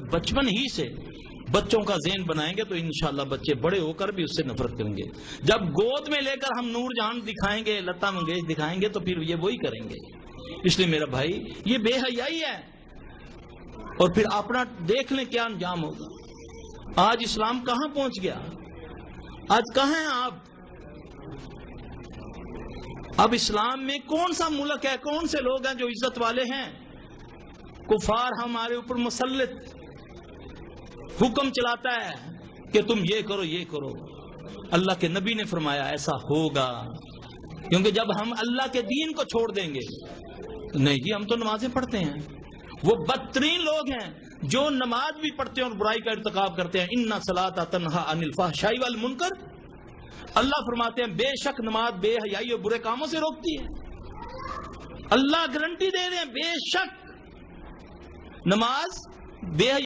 बचपन ही से बच्चों का ज़हन बनाएंगे तो इंशाअल्लाह बच्चे बड़े होकर भी उससे नफरत करेंगे। जब गोद में लेकर हम नूर जहां दिखाएंगे, लता मंगेश दिखाएंगे, तो फिर ये वही करेंगे। इसलिए मेरा भाई, ये बेहयाई है। और फिर अपना देख लें क्या अंजाम होगा। आज इस्लाम कहां पहुंच गया, आज कहां हैं आप? अब इस्लाम में कौन सा मुल्क है, कौन से लोग हैं जो इज्जत वाले हैं? कुफार हमारे ऊपर मुसल्लित हुक्म चलाता है कि तुम ये करो, ये करो। अल्लाह के नबी ने फरमाया ऐसा होगा, क्योंकि जब हम अल्लाह के दीन को छोड़ देंगे, नहीं जी हम तो नमाजें पढ़ते हैं। वो बदतरीन लोग हैं जो नमाज भी पढ़ते हैं और बुराई का इर्तिकाब करते हैं। इन्ना सलाता तन्हा अनिल फहशाई वल मुनकर, अल्लाह फरमाते हैं बेशक नमाज बेहयाई और बुरे कामों से रोकती है। अल्लाह गारंटी दे रहे हैं बेशक नमाज बेहयाई